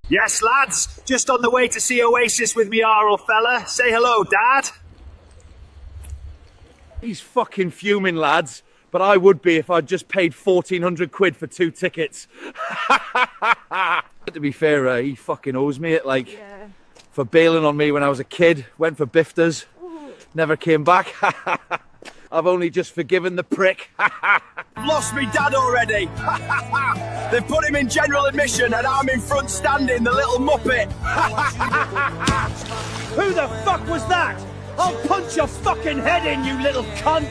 Yes, lads, just on the way to see Oasis with me Arl fella. Say hello, Dad. He's fucking fuming, lads, but I would be if I'd just paid 1,400 quid for 2 tickets. To be fair, he fucking owes me it, like, for bailing on me when I was a kid. Went for bifters, never came back. I've only just forgiven the prick. Lost me dad already. They've put him in general admission and I'm in front standing, the little muppet. Who the fuck was that? I'll punch your fucking head in, you little cunt!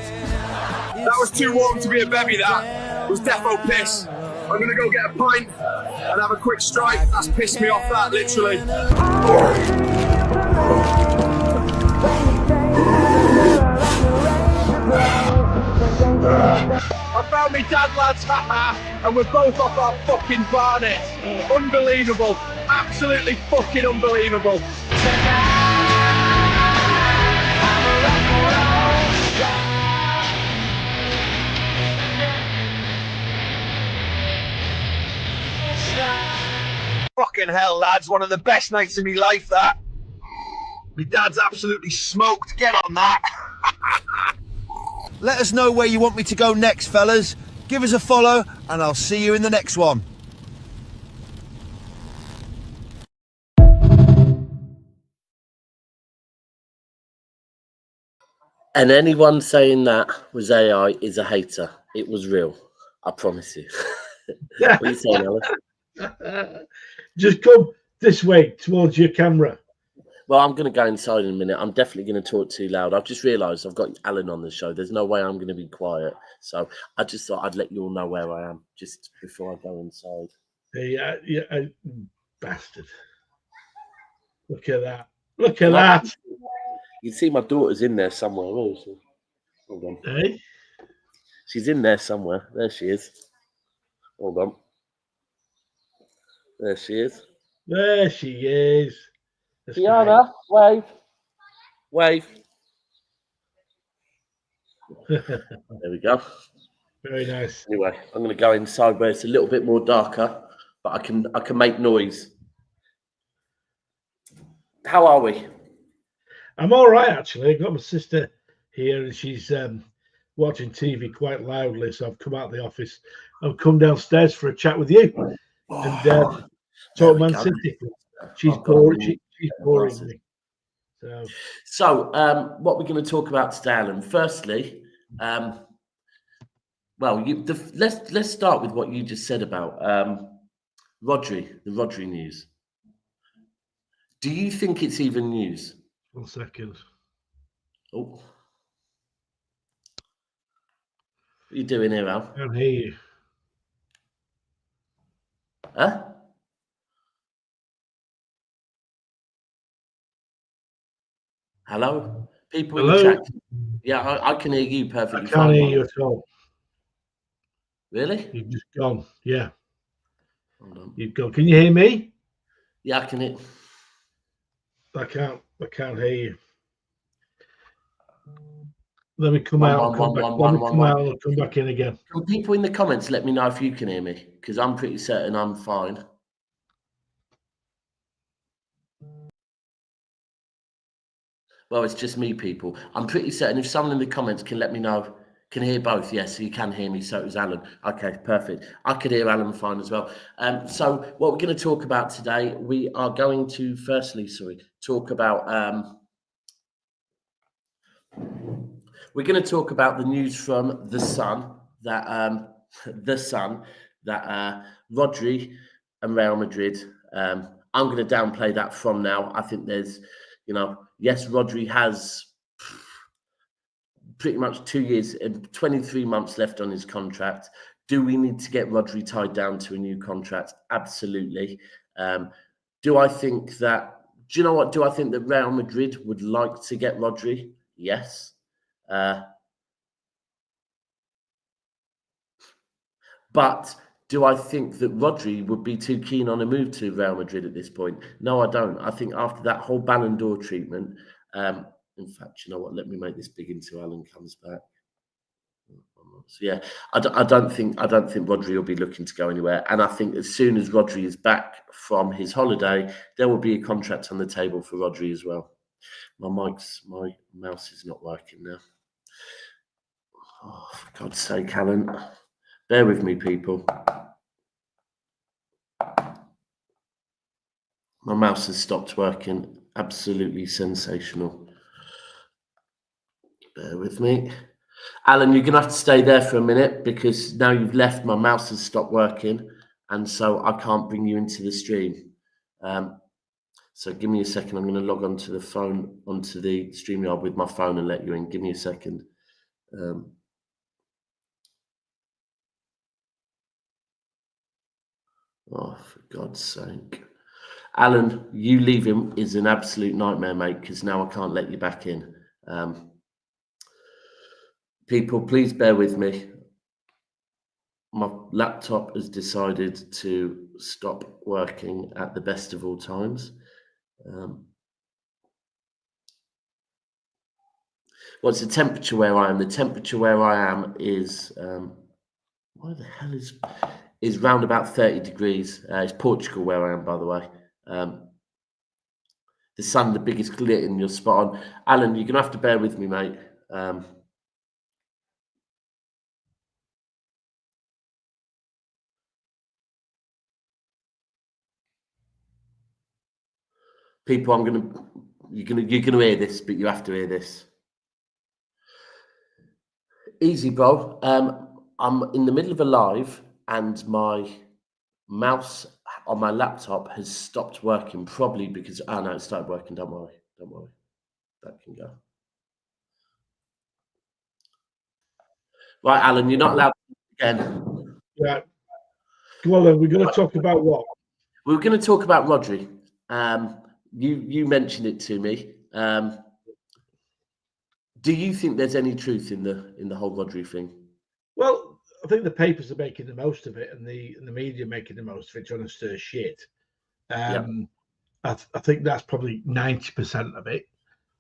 That was too warm to be a bevy, that. It was defo piss. I'm gonna go get a pint and have a quick strike. That's pissed me off, that, literally. I found me dad, lads, and we're both off our fucking barnet. Unbelievable. Absolutely fucking unbelievable. Fucking hell, lads, one of the best nights of my life, that. My dad's absolutely smoked. Get on that. Let us know where you want me to go next, fellas. Give us a follow and I'll see you in the next one. And anyone saying that was AI is a hater. It was real. I promise you. What are you saying, Alice? Just come this way towards your camera. Well, I'm going to go inside in a minute. I'm definitely going to talk too loud. I've just realised I've got Alan on the show. There's no way I'm going to be quiet. So I just thought I'd let you all know where I am just before I go inside. Yeah, bastard. Look at that. Look at that. You can see my daughter's in there somewhere. Where is she? Hold on. Hey? She's in there somewhere. There she is. Hold on. There she is. There she is. Tiana, wave. Wave. There we go. Very nice. Anyway, I'm going to go inside where it's a little bit more darker, but I can make noise. How are we? I'm all right, actually. I've got my sister here and she's watching TV quite loudly, so I've come out of the office. I've come downstairs for a chat with you and talk Man City. She's boring. She's boring me. So, what we're going to talk about today, Alan. Firstly, let's start with what you just said about Rodri, the Rodri news. Do you think it's even news? 1 second. Oh, what are you doing here, Al? I can't hear you. Huh? Hello? People Hello? in the chat. Yeah, I can hear you perfectly. I can't hear you at all. Really? You've just gone. Yeah. Hold on. You've gone. Can you hear me? Yeah, I can hear. I can't hear you. Let me come out and come back. Let me come out and come back in again. Can people in the comments let me know if you can hear me? Because I'm pretty certain I'm fine. Well, it's just me, people. I'm pretty certain if someone in the comments can let me know, can hear both. Yes, you can hear me. So it was Alan. Okay, perfect. I could hear Alan fine as well. So what we're going to talk about today, we are going to firstly, talk about we're going to talk about the news from The Sun that Rodri and Real Madrid. I'm going to downplay that from now. I think there's, yes, Rodri has pretty much 2 years and 23 months left on his contract. Do we need to get Rodri tied down to a new contract? Absolutely. Do I think that Real Madrid would like to get Rodri? Yes. But do I think that Rodri would be too keen on a move to Real Madrid at this point? No, I don't. I think after that whole Ballon d'Or treatment, in fact, you know what? Let me make this big until Alan comes back. So yeah, I don't think Rodri will be looking to go anywhere. And I think as soon as Rodri is back from his holiday, there will be a contract on the table for Rodri as well. My mouse is not working now. Oh, for God's sake, Alan. Bear with me, people. My mouse has stopped working. Absolutely sensational. Bear with me. Alan, you're going to have to stay there for a minute because now you've left, my mouse has stopped working and so I can't bring you into the stream. So give me a second. I'm going to log onto the StreamYard with my phone and let you in. Give me a second. Oh, for God's sake. Alan, you leaving is an absolute nightmare, mate, because now I can't let you back in. People, please bear with me. My laptop has decided to stop working at the best of all times. What's the temperature where I am? The temperature where I am is, why the hell is round about 30 degrees. It's Portugal where I am, by the way. The sun, the biggest glitter in your spot on. Alan, you're going to have to bear with me, mate. People, you're gonna hear this, but you have to hear this. Easy, bro. I'm in the middle of a live, and my mouse on my laptop has stopped working, probably because no, it started working. Don't worry, that can go. Right, Alan, you're not allowed again. Yeah. Well, then we're going to talk about what? We're going to talk about Rodri. You mentioned it to me. Do you think there's any truth in the whole Rodri thing? Well, I think the papers are making the most of it, and the media are making the most of it, trying to stir shit. I think that's probably 90% of it.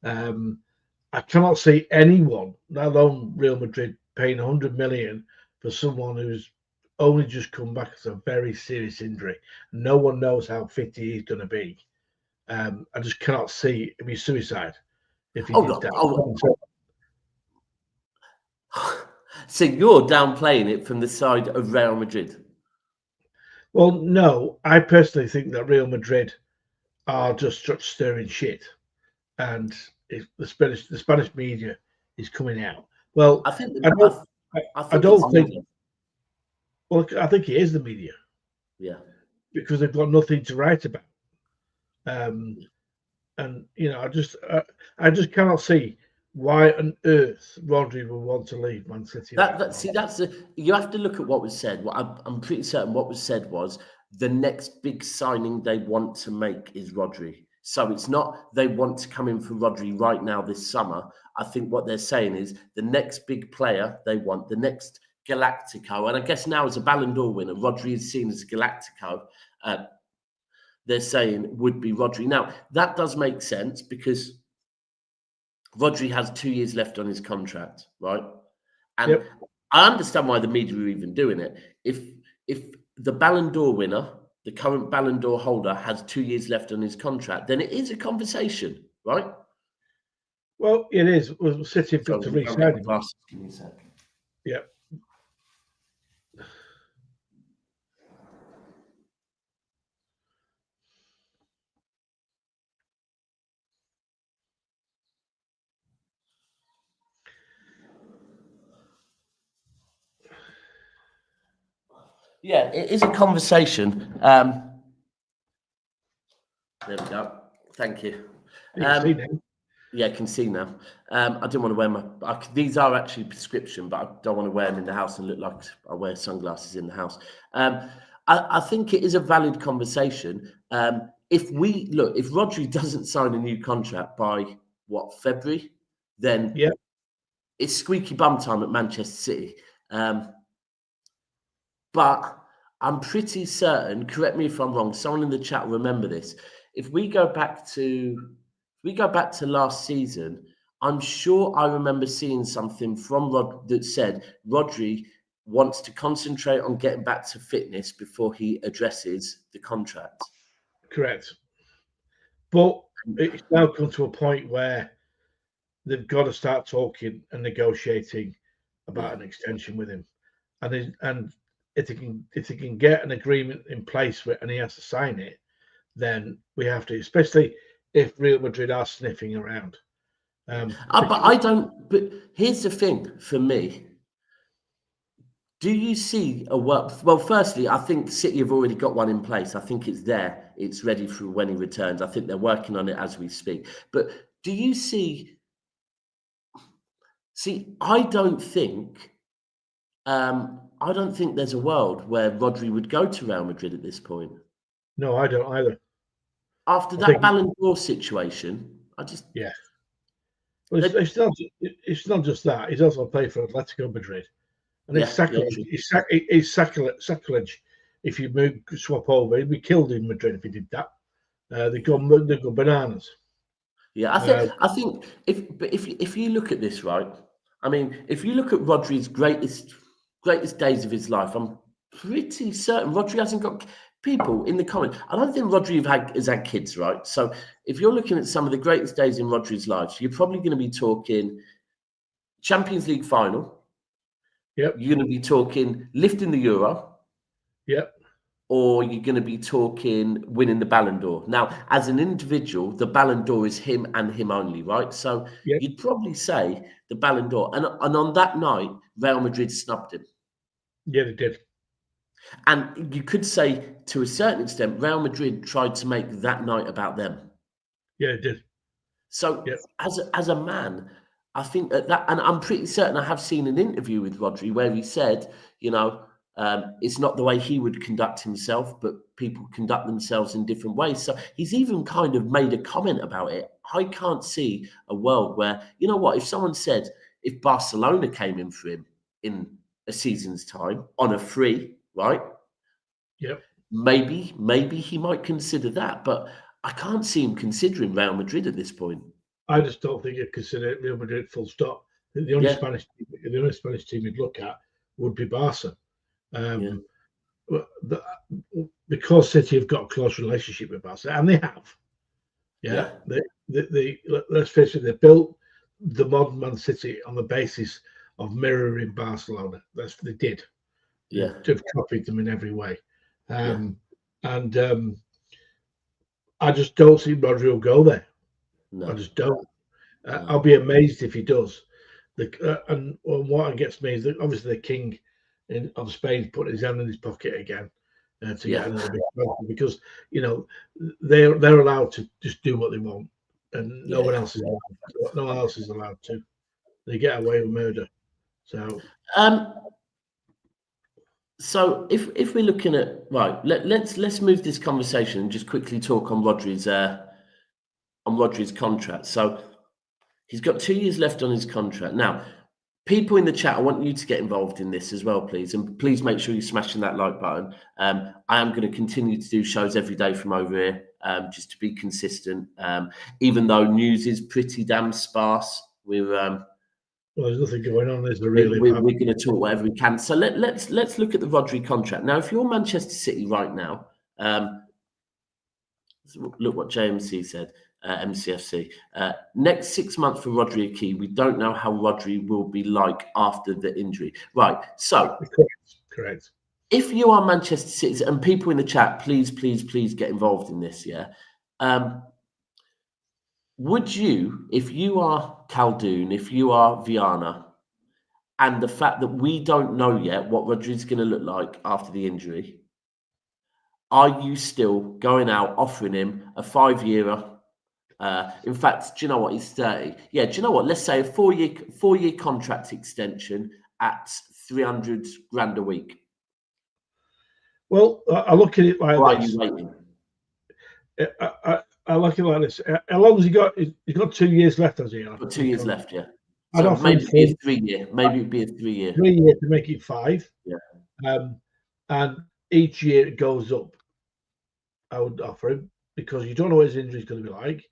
I cannot see anyone, let alone Real Madrid, paying 100 million for someone who's only just come back as a very serious injury. No one knows how fit he is going to be. I just cannot see it'd be suicide if he did that. So you're downplaying it from the side of Real Madrid? Well, no, I personally think that Real Madrid are just stirring shit, and the Spanish media is coming out. Well, I don't think. Well, I think it is the media. Yeah, because they've got nothing to write about. And you know, I just cannot see why on earth Rodri would want to leave Man City. You have to look at what was said. I'm pretty certain what was said was the next big signing they want to make is Rodri. So it's not they want to come in for Rodri right now this summer. I think what they're saying is the next big player they want, the next Galactico, and I guess now as a Ballon d'Or winner, Rodri is seen as a Galactico. They're saying would be Rodri. Now that does make sense because Rodri has 2 years left on his contract, right? And I understand why the media are even doing it. If the Ballon d'Or winner, the current Ballon d'Or holder, has 2 years left on his contract, then it is a conversation, right? Well, it is. We're sitting for to re-sign him. Give me a second. Yeah. Yeah, it is a conversation. There we go. Thank you. Yeah, I can see now. I didn't want to wear these are actually prescription, but I don't want to wear them in the house and look like I wear sunglasses in the house. I think it is a valid conversation. If Rodri doesn't sign a new contract by February, then it's squeaky bum time at Manchester City. But I'm pretty certain, correct me if I'm wrong, someone in the chat will remember this. If we go back to last season, I'm sure I remember seeing something from Rod that said Rodri wants to concentrate on getting back to fitness before he addresses the contract. Correct. But it's now come to a point where they've got to start talking and negotiating about an extension with him, and if they can get an agreement in place for it and he has to sign it, then we have to, especially if Real Madrid are sniffing around. But here's the thing for me. Do you see a work? Well, firstly, I think City have already got one in place. I think it's there. It's ready for when he returns. I think they're working on it as we speak. But do you see? I don't think there's a world where Rodri would go to Real Madrid at this point. No, I don't either. After that Ballon d'Or situation, yeah. Well, it's not just that. He's also played for Atletico Madrid, and it's sacrilege. It's sacrilege if you swap over. He'd be killed in Madrid if he did that. They go bananas. Yeah, I think if you look at this, right? I mean, if you look at Rodri's greatest days of his life, I'm pretty certain Rodri hasn't got people in the comment. I don't think Rodri has had kids, right? So if you're looking at some of the greatest days in Rodri's life, you're probably going to be talking Champions League final. Yep. You're going to be talking lifting the Euro. Yep. Or you're going to be talking winning the Ballon d'Or. Now, as an individual, the Ballon d'Or is him and him only, right? So you'd probably say the Ballon d'Or. And on that night, Real Madrid snubbed him. Yeah, they did. And you could say, to a certain extent, Real Madrid tried to make that night about them. Yeah, it did. So as a man, I think that, and I'm pretty certain I have seen an interview with Rodri where he said, it's not the way he would conduct himself, but people conduct themselves in different ways. So he's even kind of made a comment about it. I can't see a world where, if someone said, if Barcelona came in for him in a season's time on a free, right? Yep. Maybe he might consider that, but I can't see him considering Real Madrid at this point. I just don't think he'd consider Real Madrid full stop. The only Spanish team he'd look at would be Barca. Because City have got a close relationship with Barca, and they have. Let's face it, they built the modern Man City on the basis of mirroring Barcelona. They did. Yeah, they've copied them in every way, and I just don't see Rodri will go there. No. I just don't. I'll be amazed if he does. And what gets me is that obviously the king of Spain put his hand in his pocket again to get another big trophy, because they're allowed to just do what they want, and no one else is allowed to. They get away with murder. So if we're looking at let's move this conversation and just quickly talk on Rodri's contract. So he's got 2 years left on his contract. Now, people in the chat, I want you to get involved in this as well, please. And please make sure you're smashing that like button. I am going to continue to do shows every day from over here, just to be consistent. Even though news is pretty damn sparse, there's nothing going on. We're going to talk whatever we can. So let's look at the Rodri contract. Now, if you're Manchester City right now, look what JMC said. MCFC. Next 6 months for Rodri are key. We don't know how Rodri will be like after the injury. Right. So, correct. If you are Manchester City, and people in the chat, please get involved in this. Yeah. Would you, if you are Khaldoon, if you are Viana, and the fact that we don't know yet what Rodri's going to look like after the injury, are you still going out offering him a 5-year? In fact, do you know what? He's 30. Yeah, do you know what? Let's say a four-year contract extension at 300 grand a week. Well, I look at it like Why this. Are you waiting? I look at it like this. How long has he got? He's got 2 years left, has he? Got 2 years left, yeah. So maybe it'd be a 3-year. Maybe it'd be a 3-year. 3 years to make it 5. Yeah. and each year it goes up, I would offer him, because you don't know what his injury is going to be like.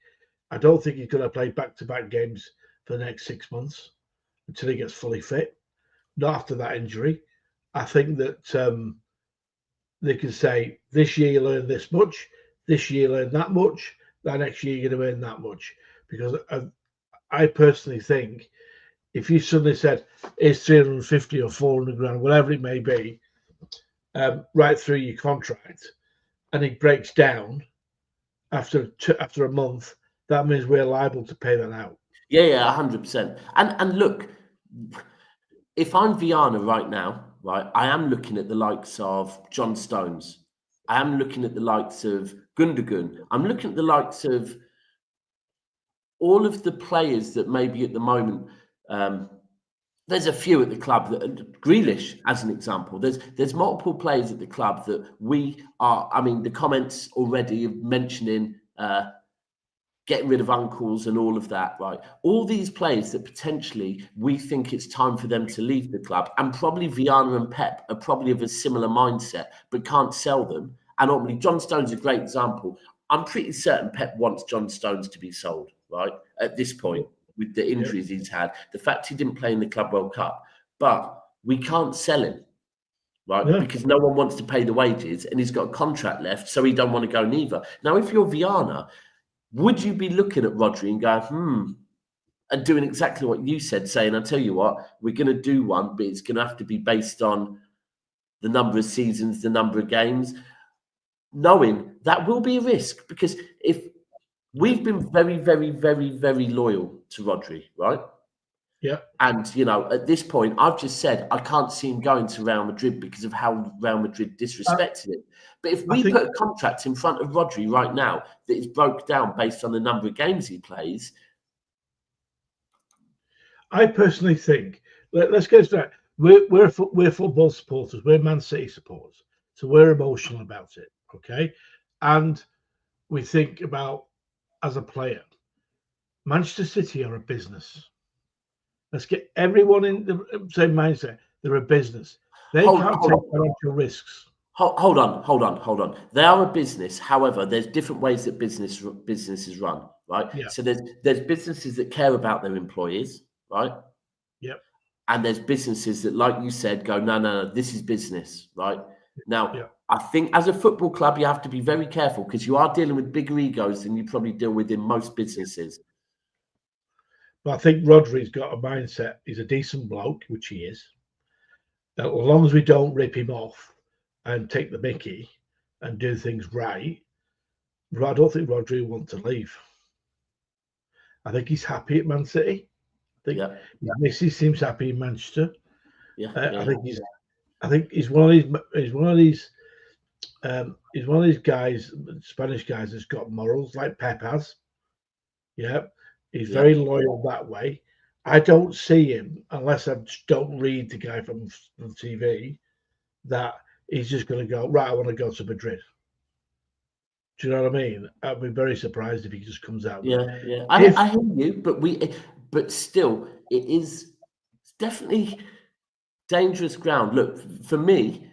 I don't think he's going to play back-to-back games for the next 6 months until he gets fully fit. Not after that injury. I think that they can say, this year you'll earn this much, this year you'll earn that much, that next year you're going to earn that much. Because I personally think if you suddenly said, it's 350 or 400 grand, whatever it may be, right through your contract, and it breaks down after a month, that means we're liable to pay that out. Yeah, 100%. And look, if I'm Viana right now, right, I am looking at the likes of John Stones. I am looking at the likes of Gundogan. I'm looking at the likes of all of the players that maybe at the moment, there's a few at the club that Grealish, as an example. There's multiple players at the club that we are. I mean, the comments already of mentioning getting rid of uncles and all of that, right? All these players that potentially we think it's time for them to leave the club, and probably Viana and Pep are probably of a similar mindset, but can't sell them. And ultimately, John Stones is a great example. I'm pretty certain Pep wants John Stones to be sold, right? At this point, with the injuries he's had, the fact he didn't play in the Club World Cup, but we can't sell him, right? Yeah. Because no one wants to pay the wages, and he's got a contract left, so he don't want to go neither. Now, if you're Viana, would you be looking at Rodri and going, and doing exactly what you said, saying, I'll tell you what, we're going to do one, but it's going to have to be based on the number of seasons, the number of games, knowing that will be a risk, because if we've been very, very, very, very loyal to Rodri, right? Yeah. And, you know, at this point, I've just said I can't see him going to Real Madrid because of how Real Madrid disrespected him. But if we put a contract in front of Rodri right now that is broke down based on the number of games he plays. I personally think, let's get straight. We're football supporters. We're Man City supporters. So we're emotional about it, okay? And we think about, as a player, Manchester City are a business. Let's get everyone in the same mindset. They're a business. They can't take financial risks. Hold on. They are a business. However, there's different ways that businesses run, right? Yeah. So there's businesses that care about their employees, right? Yep. And there's businesses that, like you said, go, no, this is business, right? Now, I think as a football club, you have to be very careful because you are dealing with bigger egos than you probably deal with in most businesses. But I think Rodri's got a mindset. He's a decent bloke, which he is. As long as we don't rip him off and take the mickey and do things right, I don't think Rodri will want to leave. I think he's happy at Man City. I think his missus seems happy in Manchester. I think he's one of these guys, Spanish guys, that's got morals like Pep has. Yeah. He's very loyal that way. I don't see him, unless I don't read the guy from TV, that he's just going to go, right, I want to go to Madrid. Do you know what I mean? I'd be very surprised if he just comes out. Yeah. I hear you, but still, it's definitely dangerous ground. Look, for me,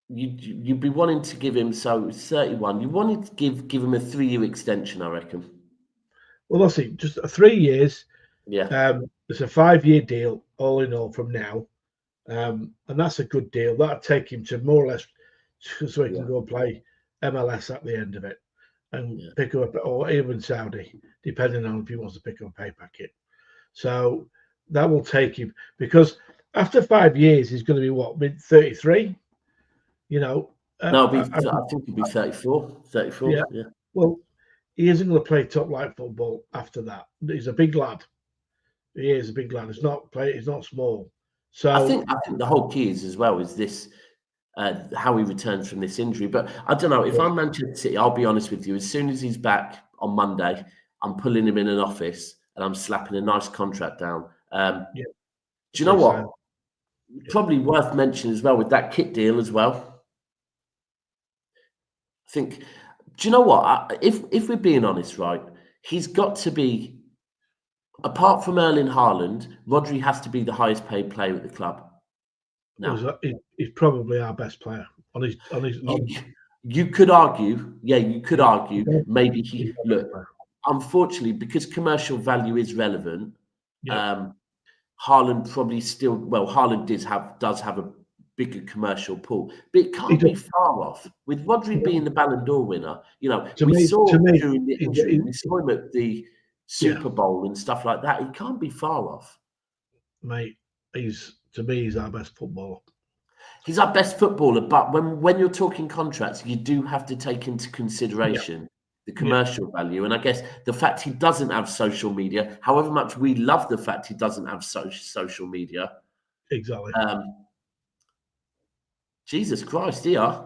you'd be wanting to give him, so 31. You wanted to give him a 3-year extension, I reckon. Well, let's see, just 3 years. Yeah. It's a 5-year deal, all in all, from now, and that's a good deal. That'll take him to more or less, so he can go and play MLS at the end of it, and pick up, or even Saudi, depending on if he wants to pick up a pay packet. So that will take him, because after 5 years, he's going to be what, mid 33. You know, no, I think he'll be 34. 34. Yeah. Well, he isn't going to play top flight football after that. He's a big lad. He is a big lad. He's not small. So I think the whole key is as well is this how he returns from this injury. But I don't know, if I'm Manchester City, I'll be honest with you. As soon as he's back on Monday, I'm pulling him in an office and I'm slapping a nice contract down. Do you know what? Probably worth mentioning as well with that kit deal as well. I think, do you know what? If we're being honest, right, he's got to be, apart from Erling Haaland, Rodri has to be the highest paid player at the club. No. He's probably our best player on his. You could argue, you could argue maybe he's he our look. best player. Unfortunately, because commercial value is relevant, Yeah. Haaland probably still. Well, Haaland does have a bigger commercial pool, but it can't be far off. With Rodri being the Ballon d'Or winner, we saw during the injury, we saw him at the Super Bowl and stuff like that. He can't be far off. Mate, to me, he's our best footballer. He's our best footballer, but when you're talking contracts, you do have to take into consideration the commercial value. And I guess the fact he doesn't have social media, however much we love the fact he doesn't have social media. Exactly. Jesus Christ, here.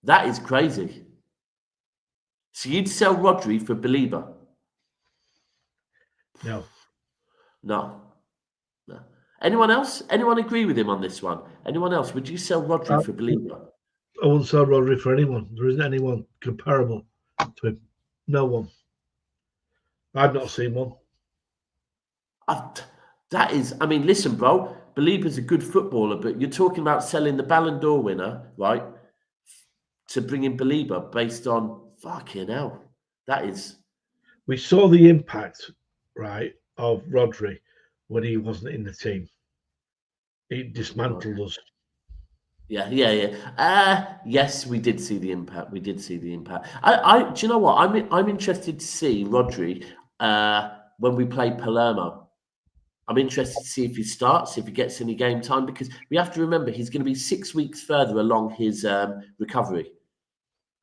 That is crazy. So you'd sell Rodri for Belieber? No. Anyone else? Anyone agree with him on this one? Anyone else? Would you sell Rodri for Belieber? I wouldn't sell Rodri for anyone. There isn't anyone comparable to him. No one. I've not seen one. Listen, bro. Belieber's a good footballer, but you're talking about selling the Ballon d'Or winner, right? To bring in Belieber based on fucking hell. That is. We saw the impact, right, of Rodri when he wasn't in the team. He dismantled us. Yeah. Yes, we did see the impact. Do you know what? I'm interested to see Rodri when we play Palermo. I'm interested to see if he starts, if he gets any game time, because we have to remember he's going to be 6 weeks further along his recovery.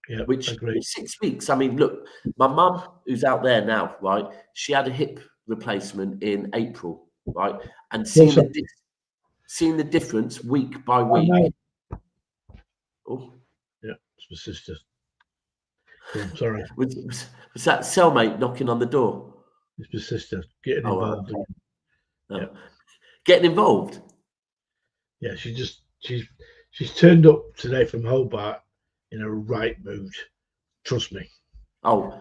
Yeah, which agreed. 6 weeks. I mean, look, my mum, who's out there now, right? She had a hip replacement in April, right? And seeing the difference week by week. Oh, yeah, it's my sister. I'm sorry. Was that cellmate knocking on the door? It's my sister getting involved. No. Yeah. Getting involved? Yeah, she's turned up today from Hobart in a right mood. Trust me. Oh.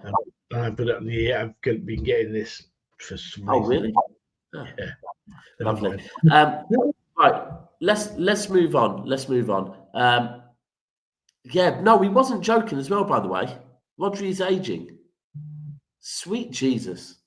And I've been getting this for some reason. Oh, really? Yeah. Lovely. Right. Let's move on. He wasn't joking as well, by the way. Rodri is aging. Sweet Jesus.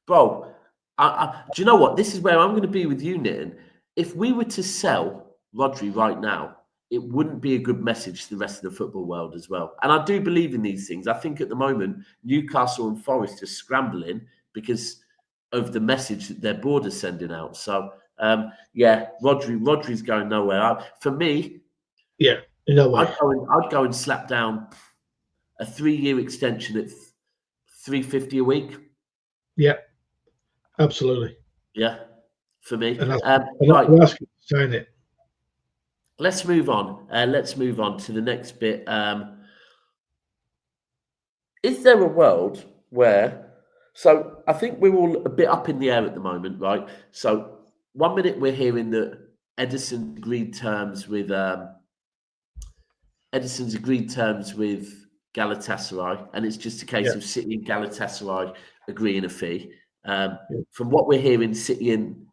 Bro, do you know what? This is where I'm going to be with you, Nitin. If we were to sell Rodri right now, it wouldn't be a good message to the rest of the football world as well. And I do believe in these things. I think at the moment, Newcastle and Forest are scrambling because of the message that their board is sending out. So, Rodri's going nowhere. For me, I'd go and slap down a 3-year extension at $350 a week. Yeah, absolutely. Yeah, for me. Right. Sign it. Let's move on. To the next bit. Is there a world where? So I think we're all a bit up in the air at the moment, right? So 1 minute we're hearing that Ederson agreed terms with Galatasaray, and it's just a case of City and Galatasaray agreeing a fee. From what we're hearing, City and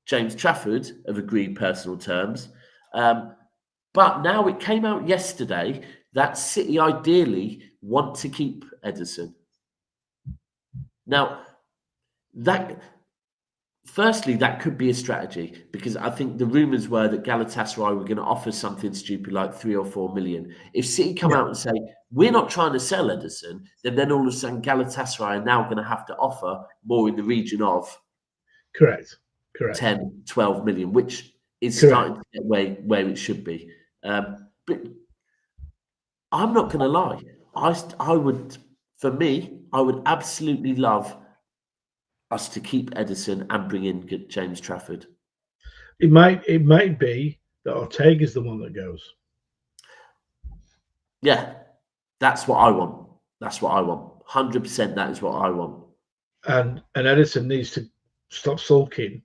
James Trafford have agreed personal terms. But now it came out yesterday that City ideally want to keep Ederson. Now, that could be a strategy, because I think the rumours were that Galatasaray were going to offer something stupid like 3 or 4 million. If City come out and say, we're not trying to sell Ederson, then all of a sudden Galatasaray are now going to have to offer more in the region of Correct. 10, 12 million, which is starting to get where it should be. But I'm not going to lie. I would absolutely love us to keep Ederson and bring in James Trafford. It might be that Ortega's the one that goes. Yeah, that's what I want. 100%. That is what I want. And Ederson needs to stop sulking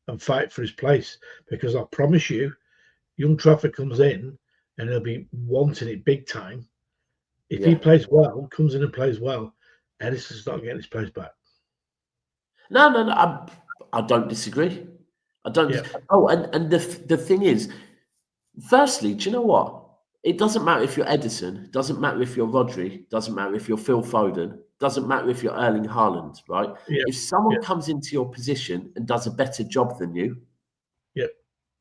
and fight for his place, because I promise you, young Trafford comes in and he'll be wanting it big time. If he plays well, comes in and plays well, Ederson's not getting his place back. No. I don't disagree. I don't. Yeah. Oh, and the thing is, firstly, do you know what? It doesn't matter if you're Ederson, doesn't matter if you're Rodri, doesn't matter if you're Phil Foden, doesn't matter if you're Erling Haaland, right? Yeah. If someone comes into your position and does a better job than you,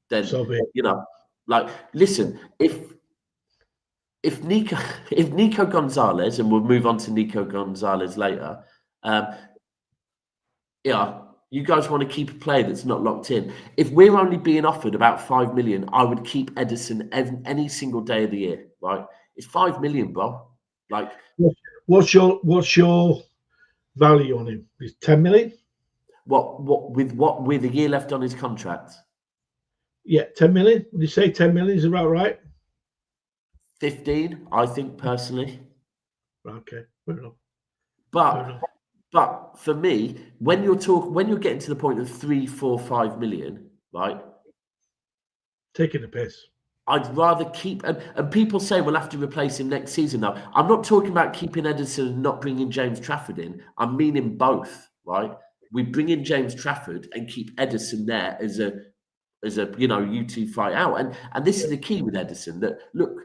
then So be it. you know, like, listen, if Nico Gonzalez, and we'll move on to Nico Gonzalez later, you guys want to keep a player that's not locked in. If we're only being offered about 5 million, I would keep Ederson any single day of the year, right? It's 5 million, bro. Like, what's your value on him? Is 10 million? With a year left on his contract? Yeah, 10 million. Would you say 10 million is about right? 15, I think, personally. Okay, fair enough. But for me, when you're getting to the point of 3, 4, 5 million, right? Taking the piss. I'd rather keep, and people say we'll have to replace him next season. Now, I'm not talking about keeping Ederson and not bringing James Trafford in. I'm meaning both, right? We bring in James Trafford and keep Ederson there as a you two fight out. And this is the key with Ederson, that look,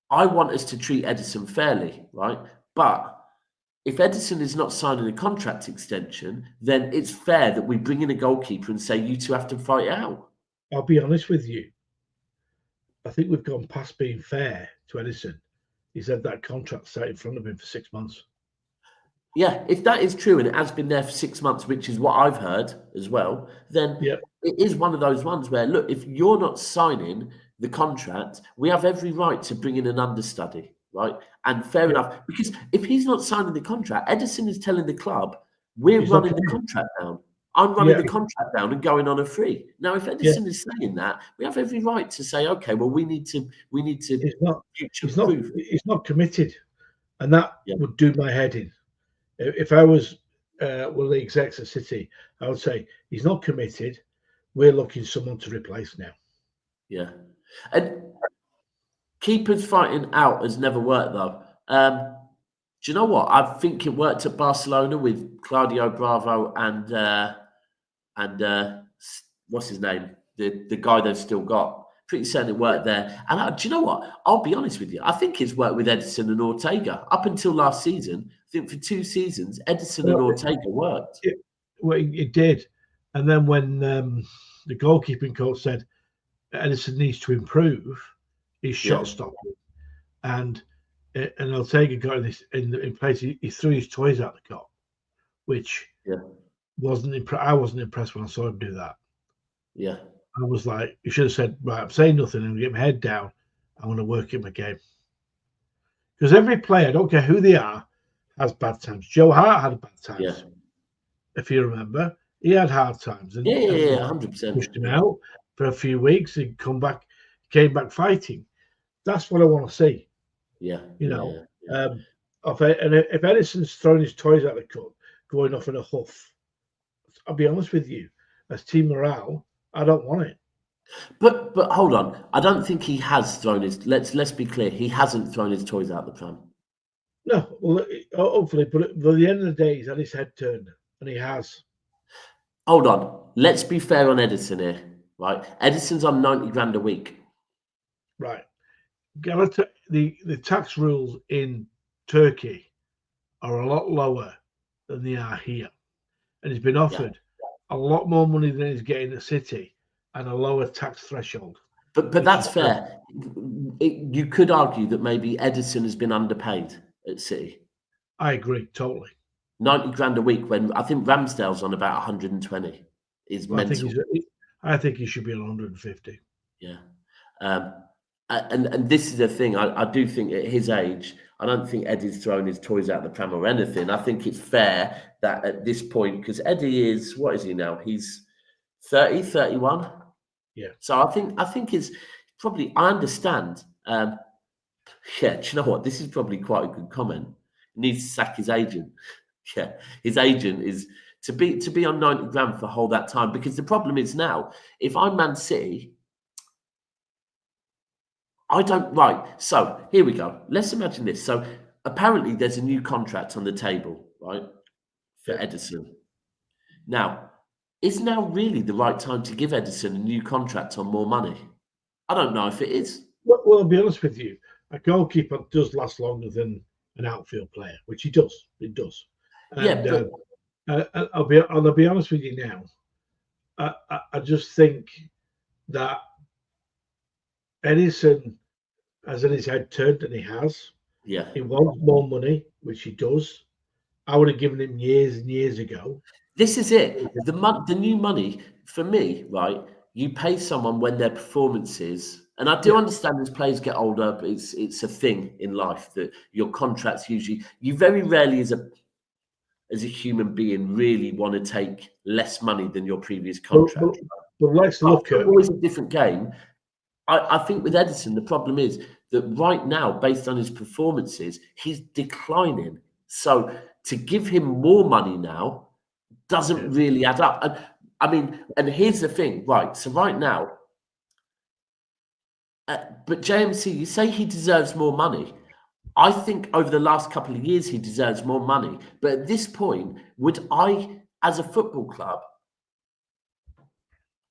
I want us to treat Ederson fairly, right? But if Ederson is not signing a contract extension, then it's fair that we bring in a goalkeeper and say, you two have to fight it out. I'll be honest with you. I think we've gone past being fair to Ederson. He's had that contract sat in front of him for 6 months. Yeah, if that is true and it has been there for 6 months, which is what I've heard as well, then it is one of those ones where, look, if you're not signing the contract, we have every right to bring in an understudy. Right, and fair enough, because if he's not signing the contract, Ederson is telling the club, we're running the contract down. I'm running the contract down and going on a free. Now, if Ederson is saying that, we have every right to say, okay, well, we need to. He's not committed, and that would do my head in. If I was one of the execs at City, I would say he's not committed. We're looking for someone to replace now. Yeah, and keepers fighting out has never worked, though. Do you know what? I think it worked at Barcelona with Claudio Bravo and what's his name? The guy they've still got. Pretty certain it worked there. And do you know what? I'll be honest with you. I think it's worked with Ederson and Ortega. Up until last season, I think for 2 seasons, Ederson and Ortega worked. It did. And then when the goalkeeping coach said Ederson needs to improve, his shot stopped, and Ortega got in place. He threw his toys out the cop, which wasn't. I wasn't impressed when I saw him do that. Yeah, I was like, you should have said, right, I'm saying nothing and get my head down. I want to work in my game, because every player, I don't care who they are, has bad times. Joe Hart had bad times. Yeah. If you remember, he had hard times. And 100%. Pushed him out for a few weeks. He'd came back fighting. That's what I want to see. Yeah. And if Ederson's throwing his toys out the cup, going off in a huff, I'll be honest with you, as team morale, I don't want it. But hold on, I don't think he has thrown his. Let's be clear, he hasn't thrown his toys out the pram. No, well, hopefully, but at the end of the day, he's had his head turned, and he has. Hold on, let's be fair on Ederson here, right? Ederson's on 90 grand a week. Right. The tax rules in Turkey are a lot lower than they are here, and he's been offered a lot more money than he's getting at City and a lower tax threshold. But that's fair. You could argue that maybe Ederson has been underpaid at City. I agree totally. 90 grand a week, when I think Ramsdale's on about 120 is mental. I think he should be on 150. Yeah. And this is the thing. I do think at his age, I don't think Eddie's throwing his toys out the pram or anything. I think it's fair that at this point, because Eddie is, what is he now? He's 30, 31. Yeah. So I think it's probably, I understand. Do you know what? This is probably quite a good comment. He needs to sack his agent. Yeah. His agent is to be on 90 grand for whole that time, because the problem is now, if I'm Man City, right, so here we go. Let's imagine this. So apparently there's a new contract on the table, right, for Ederson. Now, is now really the right time to give Ederson a new contract on more money? I don't know if it is. Well, I'll be honest with you. A goalkeeper does last longer than an outfield player, which he does. It does. And Yeah, but I'll be honest with you now. I just think that Ederson has in his head turned, and he has. yeah, He wants more money, which he does. I would have given him years and years ago. this is it. The new money for me, right? You pay someone when their performances, and I do understand as players get older, but it's a thing in life that your contracts usually, you very rarely as a human being really want to take less money than your previous contract. But let's look at. Always a different game. I think with Ederson, the problem is that right now, based on his performances, he's declining. So to give him more money now doesn't really add up. And I mean, and here's the thing, right? So right now, but JMC, you say he deserves more money. I think over the last couple of years, he deserves more money. But at this point, would I, as a football club,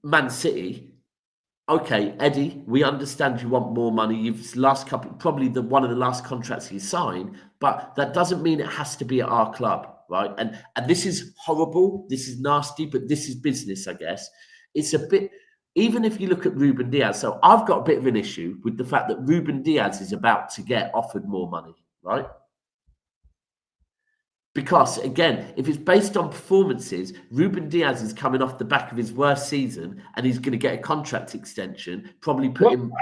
Man City, okay, Eddie, we understand you want more money. You've probably one of the last contracts you signed, but that doesn't mean it has to be at our club, right? And this is horrible, this is nasty, but this is business, I guess. It's a bit, even if you look at Ruben Diaz, so I've got a bit of an issue with the fact that Ruben Diaz is about to get offered more money, right? Because, again, if it's based on performances, Ruben Diaz is coming off the back of his worst season and he's going to get a contract extension, probably put him...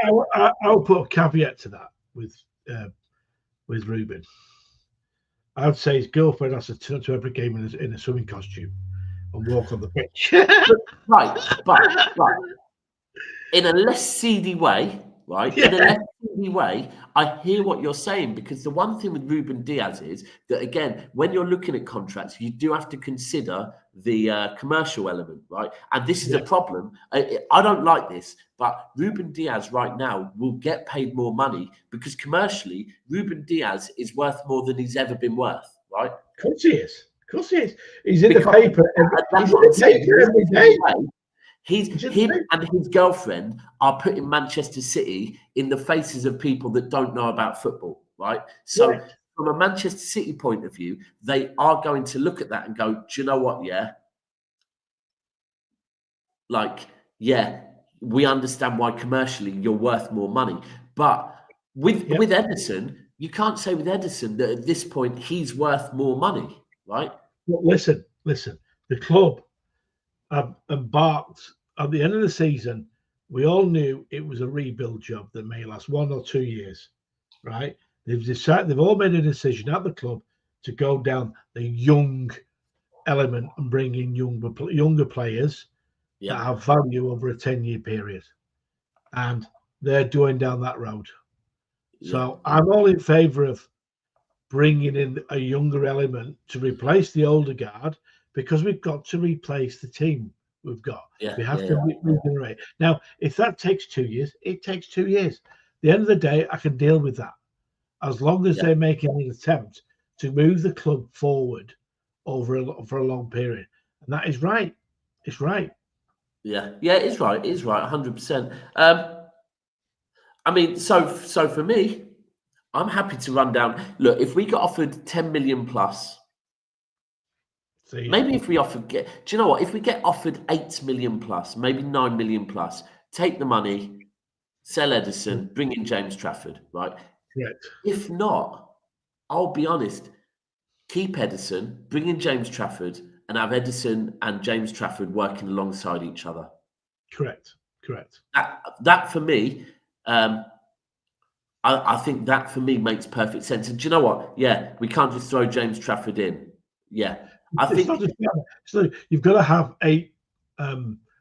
I'll put a caveat to that with Ruben. I would say his girlfriend has to turn to every game in a swimming costume and walk on the pitch. Right, but in a less seedy way, right? Yeah. In a less seedy way, I hear what you're saying, because the one thing with Ruben Diaz is that, again, when you're looking at contracts, you do have to consider the commercial element, right? And this is a problem. I don't like this, but Ruben Diaz right now will get paid more money because commercially, Ruben Diaz is worth more than he's ever been worth, right? Of course he is. Of course he is. He's in the paper. He's in the paper every day. Him and his girlfriend are putting Manchester City in the faces of people that don't know about football, right? So from a Manchester City point of view, they are going to look at that and go, do you know what? Yeah. Like, yeah, we understand why commercially you're worth more money. But with Ederson, you can't say with Ederson that at this point he's worth more money, right? Well, listen. The club embarked at the end of the season. We all knew it was a rebuild job that may last 1 or 2 years, right? They've all made a decision at the club to go down the young element and bring in younger players that have value over a 10-year period, and they're going down that road. So I'm all in favour of bringing in a younger element to replace the older guard, because we've got to replace the team we've got. We have to regenerate. Now, if that takes 2 years, it takes 2 years. At the end of the day, I can deal with that, as long as they're making an attempt to move the club forward for a long period. And that is right. It's right. Yeah, it is right. It is right, 100%. I mean, so for me, I'm happy to run down. Look, if we got offered 10 million plus, maybe if we do you know what? If we get offered 8 million plus, maybe 9 million plus, take the money, sell Ederson, bring in James Trafford, right? Correct. If not, I'll be honest, keep Ederson, bring in James Trafford, and have Ederson and James Trafford working alongside each other. Correct. That for me, I think that for me makes perfect sense. And do you know what? Yeah, we can't just throw James Trafford in. Yeah, I think so. You've got to have 8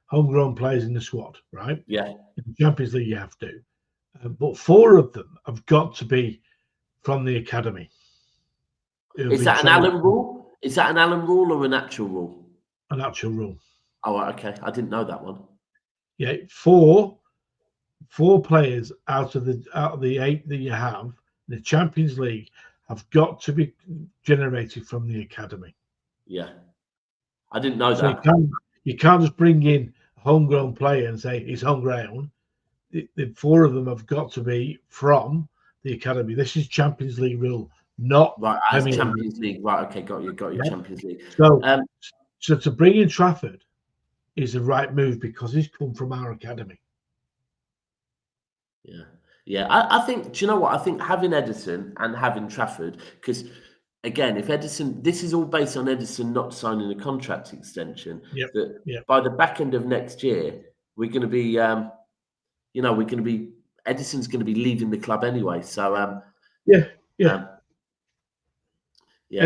homegrown players in the squad, right? Yeah. In the Champions League, you have to, but 4 of them have got to be from the academy. Is that an Allen rule? Is that an Allen rule or an actual rule? An actual rule. Oh, okay. I didn't know that one. Yeah, 4 players out of the 8 that you have in the Champions League have got to be generated from the academy. Yeah. I didn't know So that. you can't just bring in a homegrown player and say he's homegrown. The four of them have got to be from the academy. This is Champions League rule, not Right, as Premier Champions League. Right, okay, got you, Yeah. Champions League. So, so to bring in Trafford is the right move because he's come from our academy. Yeah. I think. Do you know what? I think having Ederson and having Trafford, because again, if Ederson, this is all based on Ederson not signing a contract extension. Yep. By the back end of next year, we're going to be, Ederson's going to be leaving the club anyway. So, Yeah. And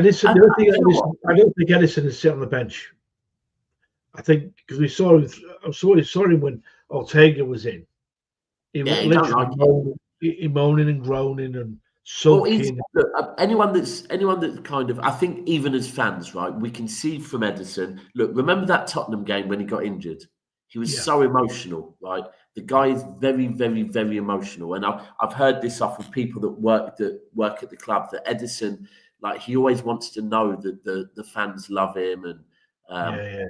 it's the other thing. I don't think Ederson is sitting on the bench. I think because we saw him when Ortega was in. He literally moaning and groaning and sulking. Look, anyone that's kind of, I think even as fans, right, we can see from Ederson. Look, remember that Tottenham game when he got injured? He was so emotional, right? The guy is very, very, very emotional, and I've heard this off of people that work at the club that Ederson, like, he always wants to know that the fans love him, and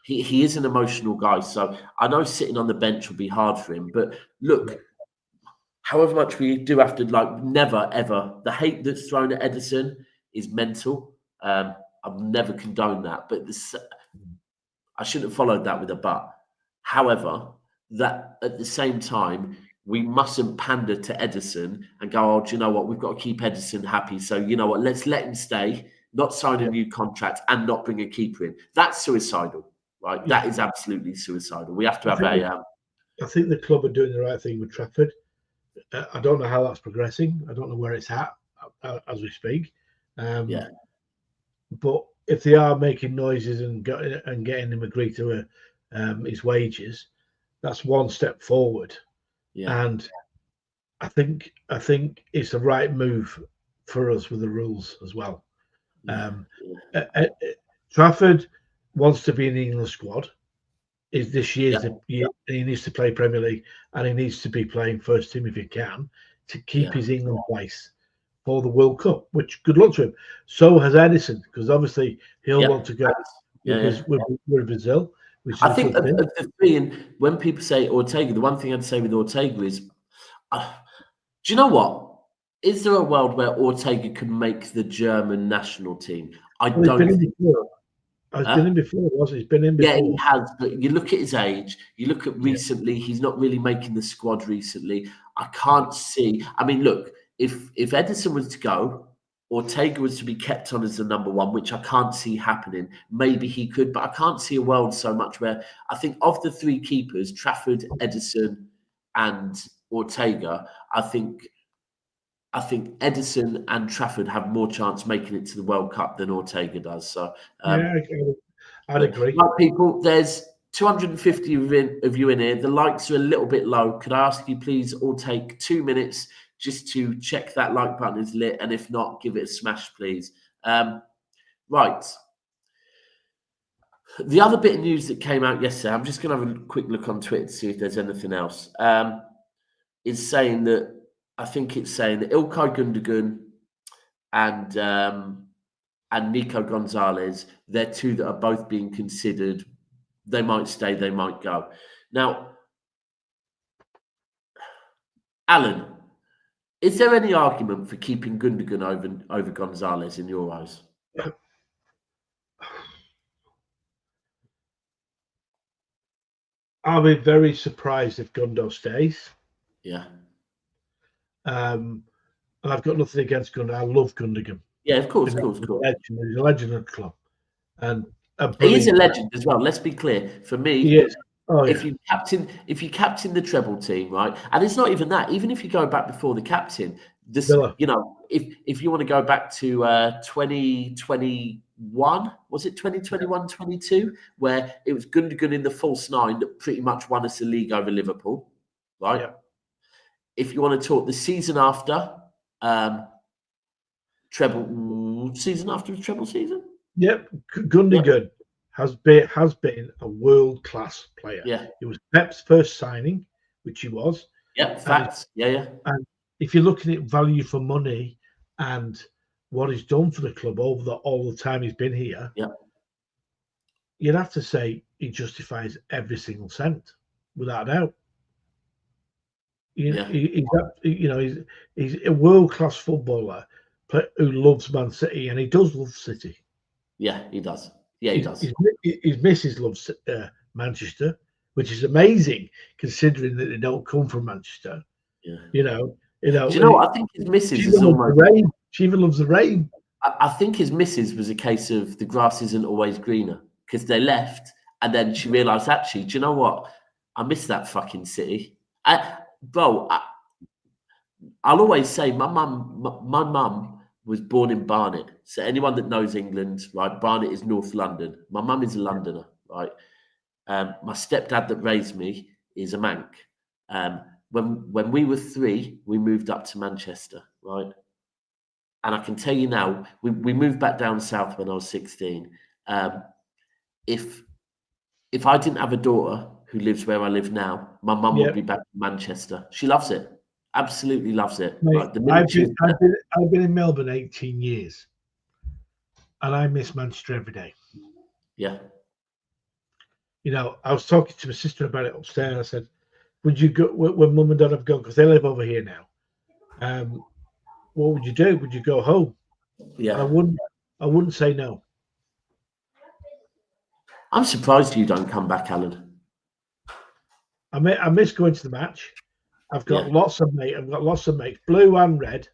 he is an emotional guy. So I know sitting on the bench will be hard for him, but look. However much we do have to, like, never, ever, the hate that's thrown at Ederson is mental. I've never condoned that, but I shouldn't have followed that with a but. However, that at the same time, we mustn't pander to Ederson and go, oh, do you know what? We've got to keep Ederson happy. So, you know what? Let's let him stay, not sign a new contract and not bring a keeper in. That's suicidal, right? Yeah. That is absolutely suicidal. We have to have I think the club are doing the right thing with Trafford. I don't know how that's progressing. I don't know where it's at as we speak. But if they are making noises and getting him agreed to his wages, that's one step forward. Yeah. And I think it's the right move for us with the rules as well. Trafford wants to be in the England squad. Is this year's the year, and he needs to play Premier League, and he needs to be playing first team if he can to keep his England place for the World Cup. Which, good luck to him. So has Ederson, because obviously he'll want to go with Brazil. Which I think when people say Ortega, the one thing I'd say with Ortega is, do you know what? Is there a world where Ortega can make the German national team? I don't think. He's been in before, wasn't he? He's been in before. Yeah, he has. But you look at his age, you look at recently, he's not really making the squad recently. I can't see. I mean, look, if Ederson was to go, Ortega was to be kept on as the number one, which I can't see happening. Maybe he could, but I can't see a world so much where I think of the three keepers, Trafford, Ederson, and Ortega, I think Ederson and Trafford have more chance making it to the World Cup than Ortega does. So I'd agree. Right, people, there's 250 of you in here. The likes are a little bit low. Could I ask you please all take 2 minutes just to check that like button is lit, and if not, give it a smash, please. Right. The other bit of news that came out yesterday, I'm just going to have a quick look on Twitter to see if there's anything else. Is saying that, I think it's saying that Ilkay Gundogan and Nico Gonzalez, they're two that are both being considered. They might stay, they might go. Now, Alan, is there any argument for keeping Gundogan over Gonzalez in your eyes? I'll be very surprised if Gundo stays. Yeah. And I've got nothing against Gundogan. I love Gundogan. Yeah, of course. He's a legend of the club. And he is a legend as well. Let's be clear. For me, he is. If you captain the treble team, right, and it's not even that. Even if you go back before the captain, you know, if you want to go back to 2021, was it 2021-22, where it was Gundogan in the false nine that pretty much won us the league over Liverpool, right? Yeah. If you want to talk the season after, treble season. Yep, Gundogan has been a world-class player. Yeah, it was Pep's first signing, which he was. Yep, facts. Yeah. And if you're looking at value for money and what he's done for the club over all the time he's been here, you'd have to say he justifies every single cent, without a doubt. Yeah. He's a world-class footballer who loves Man City, and he does love City. Yeah, he does. Yeah, he does. His missus loves Manchester, which is amazing considering that they don't come from Manchester. Yeah. Do you know what? I think his missus is almost. She even loves the rain. I think his missus was a case of the grass isn't always greener, because they left and then she realised, actually, do you know what? I miss that fucking city. I'll always say my mum was born in Barnet. So anyone that knows England, right, Barnet is North London. My mum is a Londoner, right? My stepdad that raised me is a Manc. When we were 3, we moved up to Manchester, right? And I can tell you now, we moved back down south when I was 16. If I didn't have a daughter who lives where I live now, my mum would be back in Manchester. She loves it. Absolutely loves it. Mate, Like I've been in Melbourne 18 years, and I miss Manchester every day. Yeah. I was talking to my sister about it upstairs. I said, would you go when mum and dad have gone, because they live over here now? What would you do? Would you go home? Yeah. And I wouldn't say no. I'm surprised you don't come back, Alan. I miss going to the match. I've got lots of mates. I've got lots of mates, blue and red.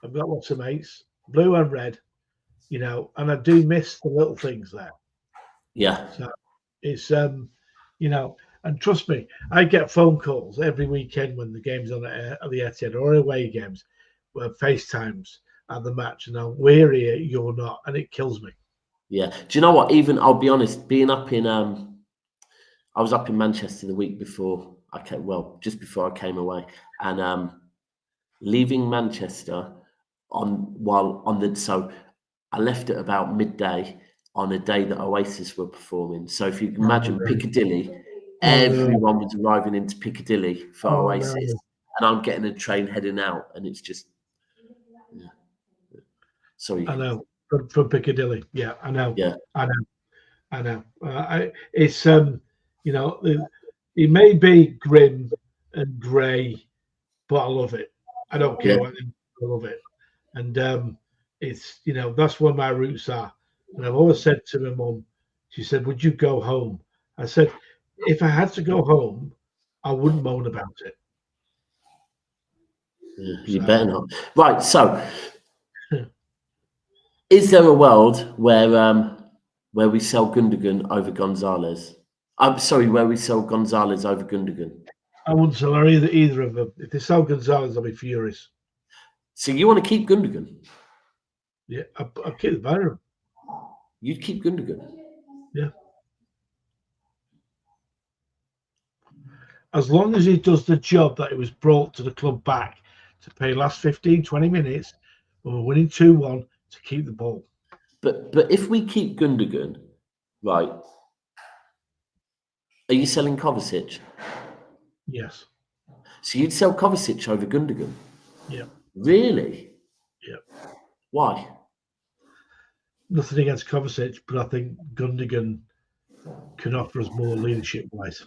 I've got lots of mates, blue and red. And I do miss the little things there. Yeah. So it's and trust me, I get phone calls every weekend when the game's on at the Etihad or away games, where FaceTimes at the match, and we're here, you're not, and it kills me. Yeah. Do you know what? Even I'll be honest, being up in I was up in Manchester the week before I came. Well, just before I came away, and leaving Manchester so I left at about midday on a day that Oasis were performing. So if you can imagine Piccadilly, everyone was arriving into Piccadilly for Oasis, and I'm getting a train heading out, and it's just. Sorry. I know from Piccadilly. Yeah, I know. Yeah, I know. It's it may be grim and grey, but I love it. I don't care what I love it, and it's that's where my roots are. And I've always said to my mum, she said, "Would you go home?" I said, "If I had to go home, I wouldn't moan about it." You better not. Right, so. Is there a world where we sell Gundogan over Gonzalez? I'm sorry, where we sell Gonzalez over Gundogan? I wouldn't sell either of them. If they sell Gonzalez, I'll be furious. So you want to keep Gundogan? Yeah, I'll keep the banner. You'd keep Gundogan? Yeah. As long as he does the job that he was brought to the club back to play last 15, 20 minutes, when we're winning 2-1, to keep the ball. But if we keep Gundogan, right, are you selling Kovacic? Yes. So you'd sell Kovacic over Gundogan? Yeah. Really? Yeah. Why? Nothing against Kovacic, but I think Gundogan can offer us more leadership-wise.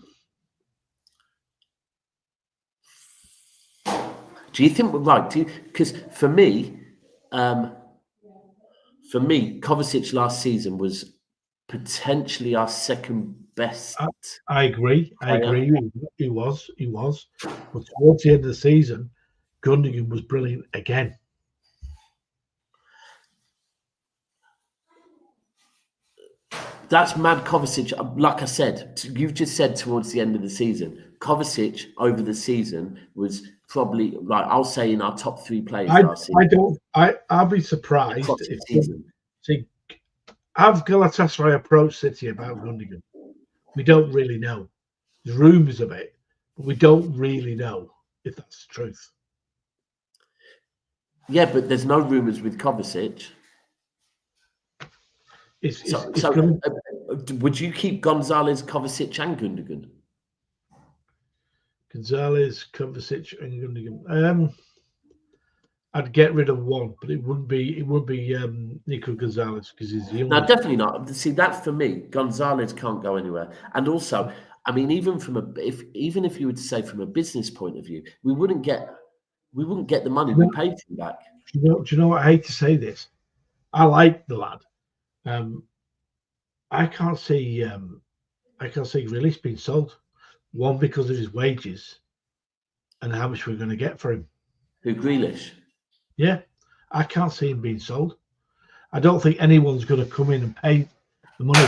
Do you think we're right? Because for me, Kovacic last season was potentially our second best. I agree. He was. But towards the end of the season, Gundogan was brilliant again. That's mad. Kovacic, like I said, you've just said towards the end of the season, Kovacic over the season was probably, like, I'll say, in our top 3 players last season. I'll be surprised if have Galatasaray approached City about Gundogan. We don't really know. There's rumours of it, but we don't really know if that's the truth. Yeah, but there's no rumours with Kovacic. Would you keep Gonzalez, Kovacic, and Gundogan? Gonzalez, Kovacic, and Gundogan. I'd get rid of one, but it wouldn't be Nico Gonzalez because he's the No, youngest. definitely not. See, that's for me. Gonzalez can't go anywhere. And also, I mean, even if you were to say from a business point of view, we wouldn't get the money we paid for him back. Do you know what? I hate to say this. I like the lad. I can't see Grealish being sold. One, because of his wages and how much we're going to get for him. Who, Grealish? Yeah, I can't see him being sold. I don't think anyone's going to come in and pay the money.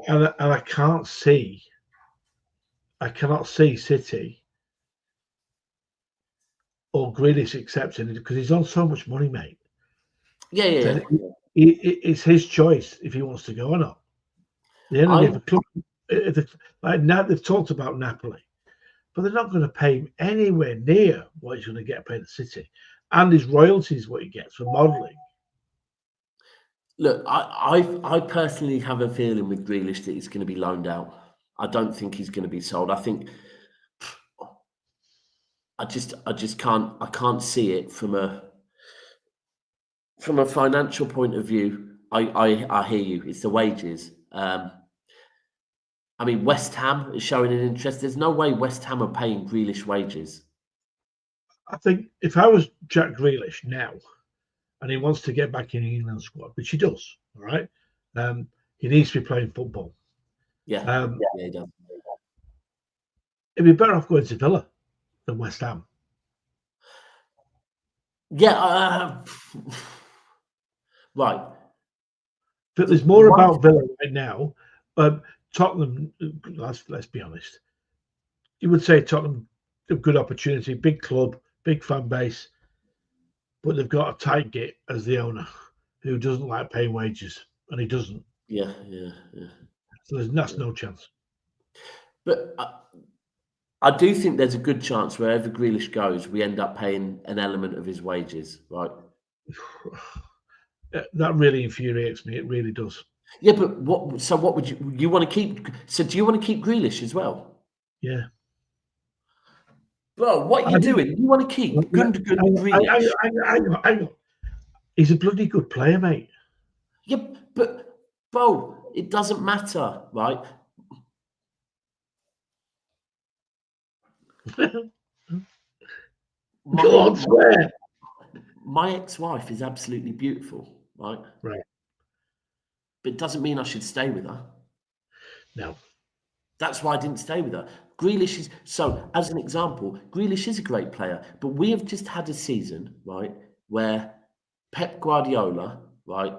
And I cannot see City or Grealish accepting it because he's on so much money, mate. Yeah. It's his choice if he wants to go or not. The only of a club, like now they've talked about Napoli, but they're not going to pay him anywhere near what he's going to get paid at City, and his royalties what he gets for modelling. Look, I personally have a feeling with Grealish that he's going to be loaned out. I don't think he's going to be sold. I think I just can't see it from a financial point of view. I hear you. It's the wages. I mean, West Ham is showing an interest. There's no way West Ham are paying Grealish wages. I think if I was Jack Grealish now, and he wants to get back in the England squad, which he does, all right, he needs to be playing football. Yeah, he does. He'd be better off going to Villa than West Ham. Yeah, right. But there's more about Villa right now. Tottenham, let's be honest. You would say Tottenham, a good opportunity, big club, big fan base, but they've got a tight git as the owner who doesn't like paying wages, and he doesn't. Yeah. So that's no chance. But I do think there's a good chance wherever Grealish goes, we end up paying an element of his wages, right? That really infuriates me. It really does. Yeah, but what would you want to keep? So do you want to keep Grealish as well? Yeah. Bro, what are you doing? You want to keep Gundogan Grealish? Hang on. He's a bloody good player, mate. Yeah, but bro, it doesn't matter, right? God swear. My ex-wife is absolutely beautiful, right? Right. But it doesn't mean I should stay with her. No. That's why I didn't stay with her. Grealish is, so as an example, Grealish is a great player, but we have just had a season, right, where Pep Guardiola, right,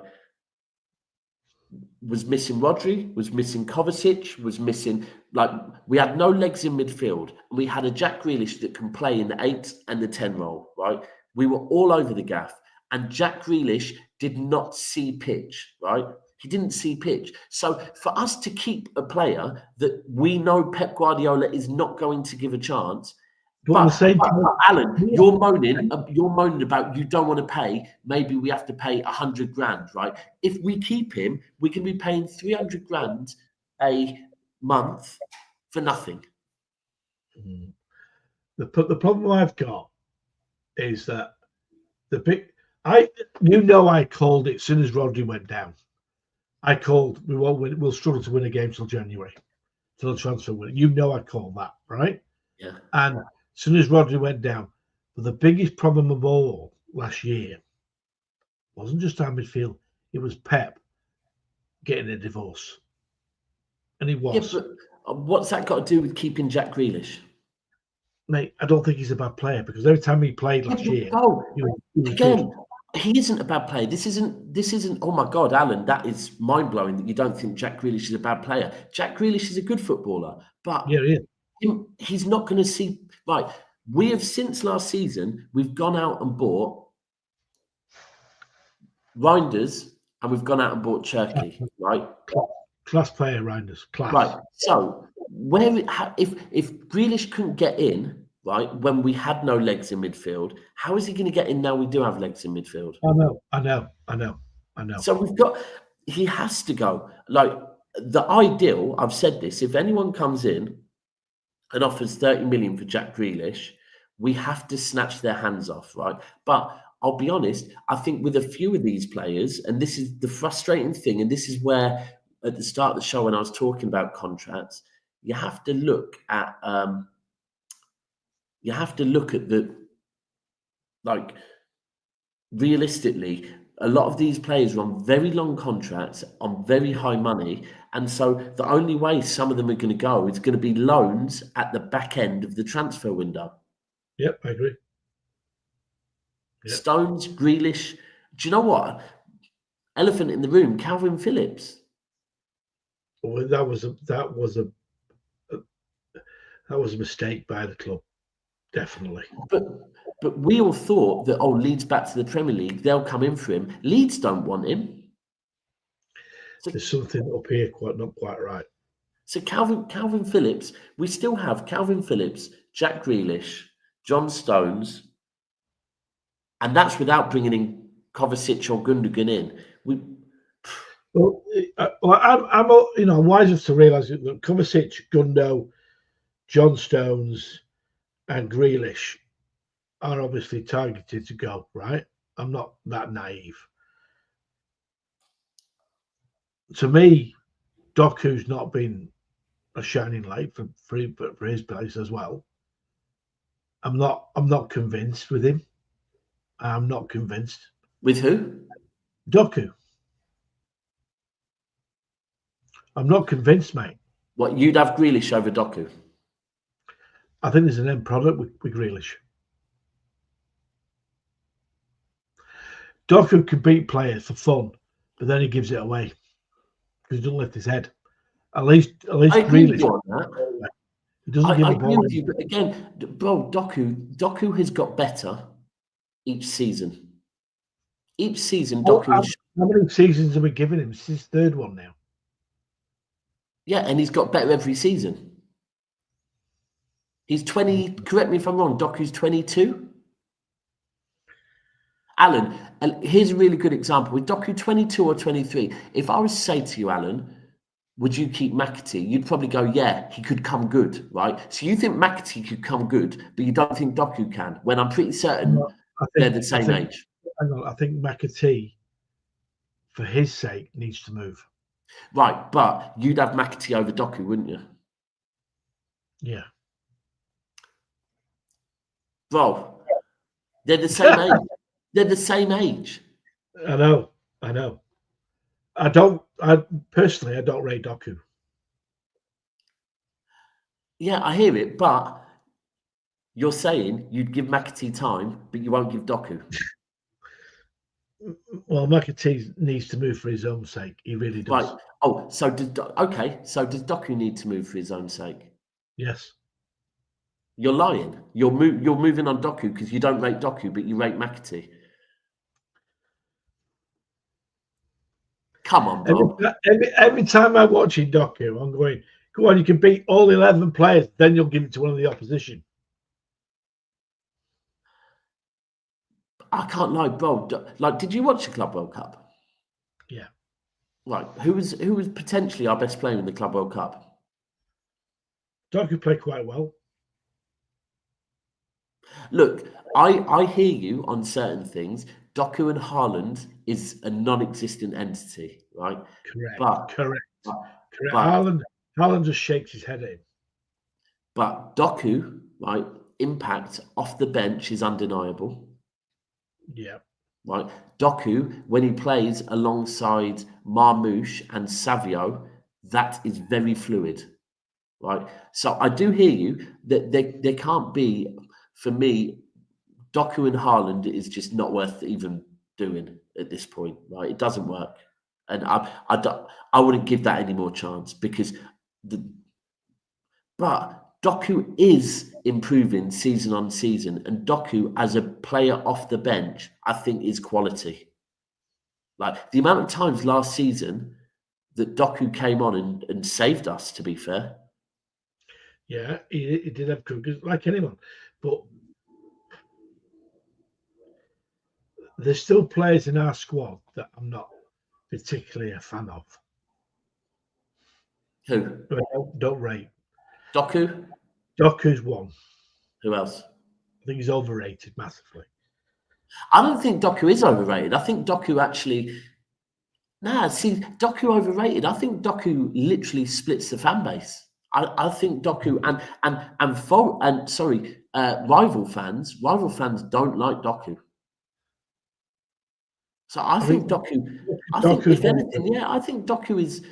was missing Rodri, was missing Kovacic, was missing, like, we had no legs in midfield. We had a Jack Grealish that can play in the 8 and the 10 role, right? We were all over the gaff, and Jack Grealish did not see pitch, right? He didn't see pitch. So for us to keep a player that we know Pep Guardiola is not going to give a chance, but Alan, you're moaning about you don't want to pay. Maybe we have to pay 100 grand, right? If we keep him, we can be paying 300 grand a month for nothing. The problem I've got is that I called it as soon as Rodri went down. I called we'll struggle to win a game till January, till the transfer window. I called that, right? Yeah. And as soon as Rodri went down, but the biggest problem of all last year wasn't just our midfield; it was Pep getting a divorce, and he was. Yeah, but what's that got to do with keeping Jack Grealish? Mate, I don't think he's a bad player because every time he played last year, he isn't a bad player. This isn't. Oh my God, Alan, that is mind blowing that you don't think Jack Grealish is a bad player. Jack Grealish is a good footballer, but he's not going to see. Right, we have since last season we've gone out and bought Reinders and we've gone out and bought Cherky, right? Class player, Reinders. Class. Right. So if Grealish couldn't get in, right, when we had no legs in midfield, how is he going to get in now we do have legs in midfield? I know. So he has to go. Like, the ideal, I've said this, if anyone comes in and offers 30 million for Jack Grealish, we have to snatch their hands off, right? But I'll be honest, I think with a few of these players, and this is the frustrating thing, and this is where at the start of the show when I was talking about contracts, you have to look at the, like, realistically, a lot of these players are on very long contracts on very high money, and so the only way some of them are going to go is going to be loans at the back end of the transfer window. Yep, I agree. Yep. Stones, Grealish. Do you know what? Elephant in the room, Calvin Phillips. Well, that was a mistake by the club, definitely. But we all thought that, Leeds back to the Premier League, they'll come in for him. Leeds don't want him. So, there's something up here not quite right. So Calvin Phillips, we still have Calvin Phillips, Jack Grealish, John Stones, and that's without bringing in Kovacic or Gundogan in. I'm wise enough to realise that Kovacic, Gundo, John Stones, and Grealish are obviously targeted to go, right? I'm not that naive. To me, Doku's not been a shining light for his place as well. I'm not convinced with him. I'm not convinced. With who? Doku. I'm not convinced, mate. What, you'd have Grealish over Doku? I think there's an end product with Grealish. Doku can beat players for fun, but then he gives it away because he doesn't lift his head. At least Grealish. He doesn't give a ball. With you, but again, bro, Doku has got better each season. Each season, Doku. How many seasons have we given him? It's his third one now. Yeah, and he's got better every season. He's 20. Correct me if I'm wrong. Doku's 22. Alan, and here's a really good example. With Doku 22 or 23, if I was to say to you, Alan, would you keep McAtee? You'd probably go, yeah, he could come good, right? So you think McAtee could come good, but you don't think Doku can, when I'm pretty certain they're the same age. I think McAtee, for his sake, needs to move. Right, but you'd have McAtee over Doku, wouldn't you? Yeah. Bro, they're the same age. They're the same age. I know. I personally don't rate Doku. Yeah, I hear it, but you're saying you'd give McAtee time, but you won't give Doku. Well, McAtee needs to move for his own sake. He really does. Right. Oh, so does Doku need to move for his own sake? Yes. You're lying. You're moving on Doku because you don't rate Doku, but you rate McAtee. Come on, bro. Every time I watch Doku, I'm going, go on, you can beat all 11 players, then you'll give it to one of the opposition. I can't lie, bro. Like, did you watch the Club World Cup? Yeah. Right. Who was potentially our best player in the Club World Cup? Doku played quite well. Look, I hear you on certain things. Doku and Haaland is a non-existent entity, right? Correct. Haaland just shakes his head at him. But Doku, right, impact off the bench is undeniable. Yeah. Right. Doku, when he plays alongside Marmoush and Savio, that is very fluid. Right. So I do hear you that there can't be, for me, Doku and Haaland is just not worth even doing at this point, right? It doesn't work, and I wouldn't give that any more chance because but Doku is improving season on season, and Doku as a player off the bench, I think, is quality. Like the amount of times last season that Doku came on and saved us, to be fair. Yeah, he did have good, like anyone, but there's still players in our squad that I'm not particularly a fan of. Who? Don't rate. Doku? Doku's one. Who else? I think he's overrated massively. I don't think Doku is overrated. I think Doku actually. Doku overrated. I think Doku literally splits the fan base. I think Doku rival fans don't like Doku. So I think Doku. I think if anything, I think Doku is.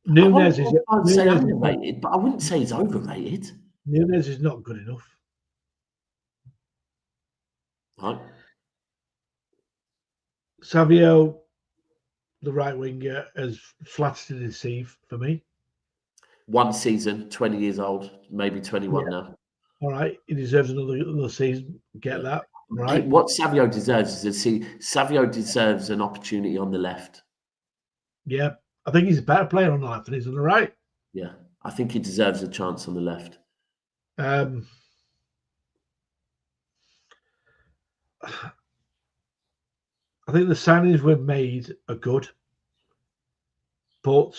Nunez I'd say underrated, but I wouldn't say he's overrated. Nunez is not good enough. Right. Savio, the right winger, has flattered to deceive for me. One season, 20 years old, maybe 21 now. All right, he deserves another season. Get that right. What Savio deserves is Savio deserves an opportunity on the left. Yeah, I think he's a better player on the left than he's on the right. Yeah, I think he deserves a chance on the left. I think the signings we've made are good, but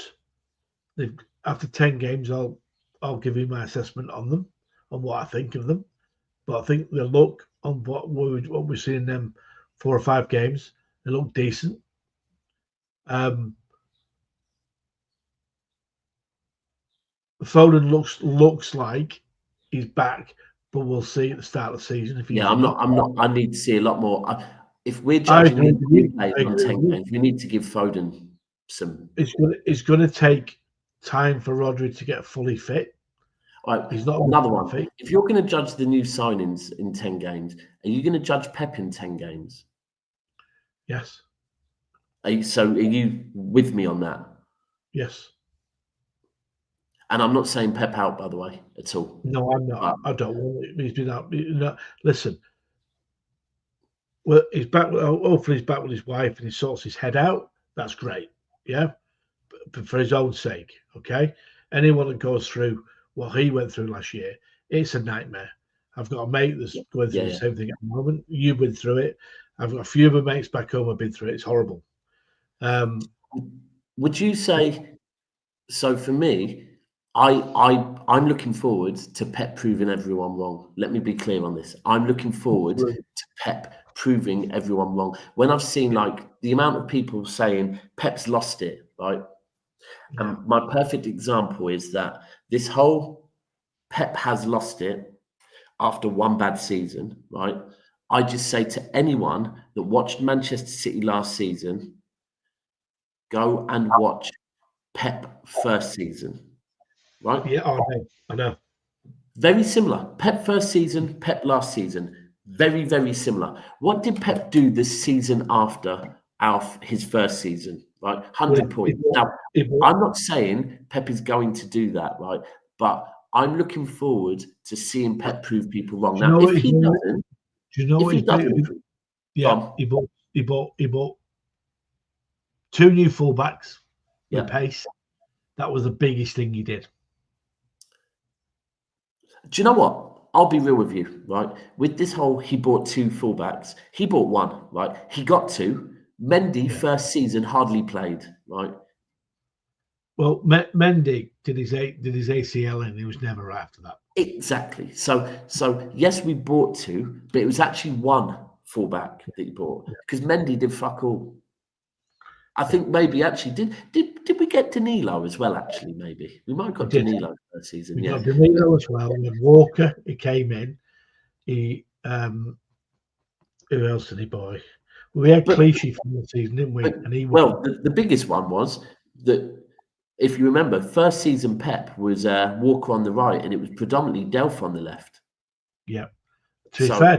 after 10 games, I'll give you my assessment on them, on what I think of them. But I think the look on what we're seeing them 4 or 5 games, they look decent. Foden looks like he's back, but we'll see at the start of the season if he's. I'm not. I need to see a lot more. If we're judging on 10 games, we need to give Foden some. It's going to take time for Rodri to get fully fit. Right, he's not another one. Fit. If you're going to judge the new signings in 10 games, are you going to judge Pep in 10 games? Yes. Are you with me on that? Yes. And I'm not saying Pep out, by the way, at all. No, I'm not. I don't want it. He's been out. Listen. Well, he's back. Hopefully, he's back with his wife and he sorts his head out. That's great. Yeah. But for his own sake, okay? Anyone that goes through what he went through last year, it's a nightmare. I've got a mate that's going through the same thing at the moment. You've been through it. I've got a few of my mates back home have been through it. It's horrible. Would you say, so for me, I'm looking forward to Pep proving everyone wrong. Let me be clear on this. I'm looking forward to Pep proving everyone wrong. When I've seen like the amount of people saying Pep's lost it, right? And my perfect example is that this whole Pep has lost it after one bad season, right? I just say to anyone that watched Manchester City last season, go and watch Pep first season, right? Yeah, I know. Very similar. Pep first season, Pep last season. Very, very similar. What did Pep do this season after his first season? Right, 100 points. Now, I'm not saying Pep is going to do that, right? But I'm looking forward to seeing Pep prove people wrong. Now, if he doesn't, do you know what he doesn't? Yeah, he bought 2 new fullbacks with pace. That was the biggest thing he did. Do you know what? I'll be real with you, right? With this whole, he bought 2 fullbacks. He bought 1, right? He got 2. Mendy first season hardly played, right? Well, Mendy did his ACL and he was never right after that. Exactly. So yes, we bought 2, but it was actually 1 fullback that he bought because Mendy did fuck all. I think maybe actually did we get Danilo as well? Actually, maybe we might have got Danilo first season. We got Danilo as well. We had Walker. He came in. He who else did he buy? We had Clichy from the season, didn't we? And the biggest one was that if you remember, first season Pep was Walker on the right, and it was predominantly Delph on the left. Yeah. To be fair,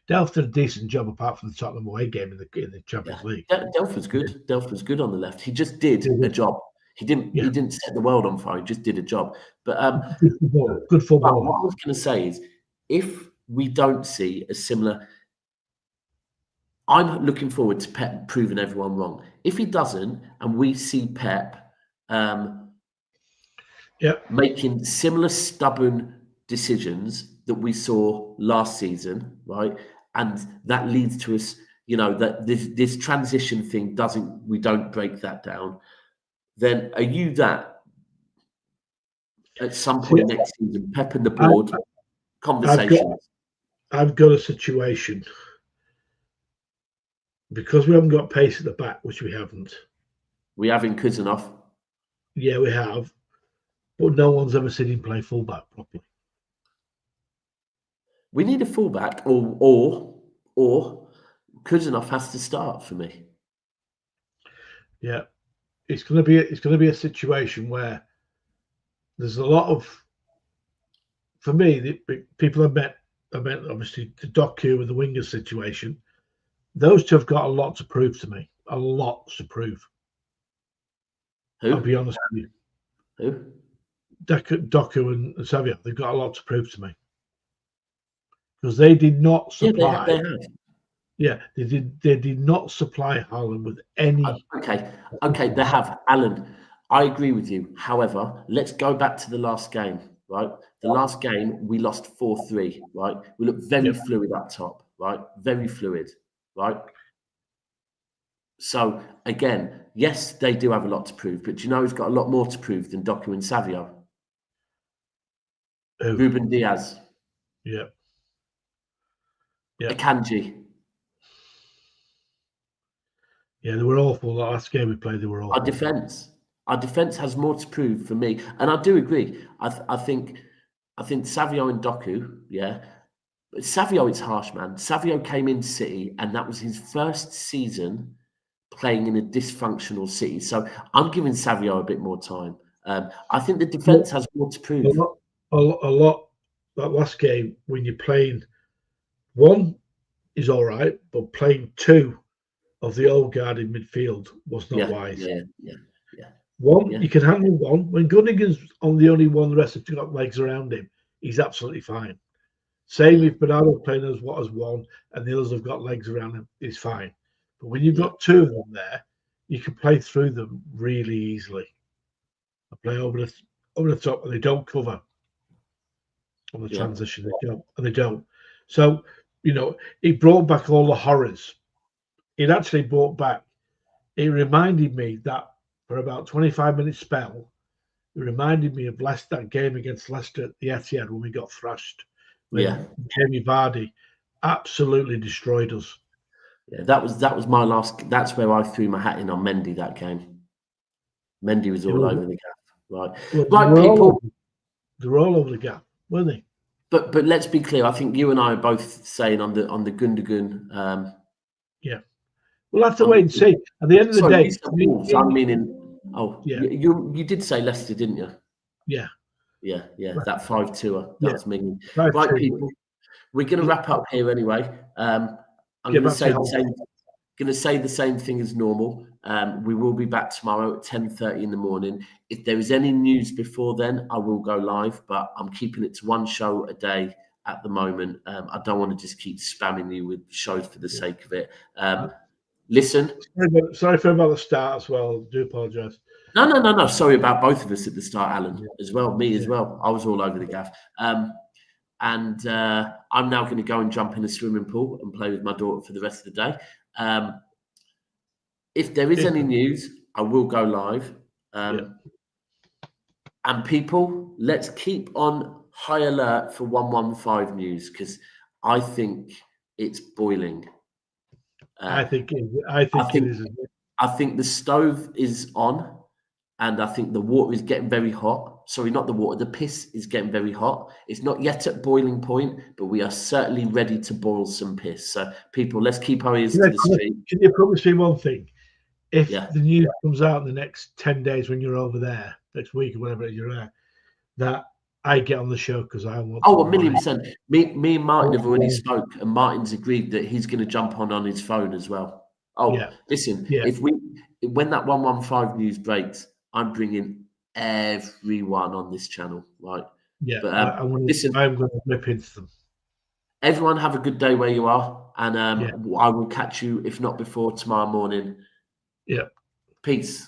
Delph did a decent job apart from the Tottenham away game in the Champions League. Delph was good. Delph was good on the left. He just did a job. He didn't set the world on fire. He just did a job. But good football. What I was going to say is, if we don't see a similar, I'm looking forward to Pep proving everyone wrong. If he doesn't, and we see Pep making similar stubborn decisions that we saw last season, right? And that leads to us, that this transition thing we don't break that down. Then are you that at some point next season, Pep and the board conversations? I've got a situation because we haven't got pace at the back, which we haven't. We haven't Kuzanov. Yeah, we have, but no one's ever seen him play fullback properly. We need a fullback, or Kuzanov has to start for me. Yeah, it's going to be a situation where there's a lot of, for me, the people I met obviously the Doku and the winger situation. Those two have got a lot to prove to me. A lot to prove. Who? I'll be honest with you. Who? Doku and Savio, they've got a lot to prove to me. Because they did not supply. Yeah, they have. Yeah, they did not supply Haaland with any. Okay, they have. Alan, I agree with you. However, let's go back to the last game, right? The last game, we lost 4-3, right? We looked very fluid up top, right? Very fluid, right? So, again, yes, they do have a lot to prove, but do you know who's got a lot more to prove than Doku and Savio? Ruben Diaz. Yeah. Akanji. Yeah, they were awful. The last game we played, they were awful. Our defense has more to prove for me, and I do agree. I think Savio and Doku, yeah. But Savio, it's harsh, man. Savio came into City, and that was his first season playing in a dysfunctional City. So I'm giving Savio a bit more time. I think the defense has more to prove. A lot. That last game, when you're playing one, is all right, but playing two of the old guard in midfield was not wise. Yeah. One, you can handle one. When Gundogan's on the only one, the rest have got legs around him, he's absolutely fine. Same if Bernardo's playing as one and the others have got legs around him, he's fine. But when you've got two of them there, you can play through them really easily. I play over the top and they don't cover on the transition. They don't. So, it brought back all the horrors. It actually brought back, it reminded me that for about 25-minute spell, it reminded me of that game against Leicester at the Etihad when we got thrashed. Jamie Vardy absolutely destroyed us. Yeah, that was my last. That's where I threw my hat in on Mendy that game. Mendy was all over the gap, right? Well, they were all over the gap, weren't they? But let's be clear. I think you and I are both saying on the Gundogan. We'll have to wait and see. At the end of the day, I'm meaning. Oh, yeah. You did say Leicester, didn't you? Yeah. That 5-2. That was me. 5-2. Right, people. We're going to wrap up here anyway. I'm going to say the same thing as normal. We will be back tomorrow at 10:30 in the morning. If there is any news before then, I will go live, but I'm keeping it to one show a day at the moment. I don't want to just keep spamming you with shows for the sake of it. Listen. Sorry for about the start as well. I do apologise. No. Sorry about both of us at the start, Alan, as well. Me as well. I was all over the gaff. And I'm now going to go and jump in a swimming pool and play with my daughter for the rest of the day. If there is any news, I will go live. And people, let's keep on high alert for 115 news because I think it's boiling. I think it is. I think the stove is on, and I think the water is getting very hot. Sorry, not the water. The piss is getting very hot. It's not yet at boiling point, but we are certainly ready to boil some piss. So, people, let's keep our ears to the street. Can you promise me one thing? If the news comes out in the next 10 days when you're over there, next week or whatever you're there, that I get on the show because I want. Oh, 1,000,000%. Me and Martin have already spoke, and Martin's agreed that he's going to jump on his phone as well. Oh, listen, when that 115 news breaks, I'm bringing everyone on this channel, right? Yeah, but listen, I'm going to rip into them. Everyone have a good day where you are, and I will catch you, if not before, tomorrow morning. Yeah. Peace.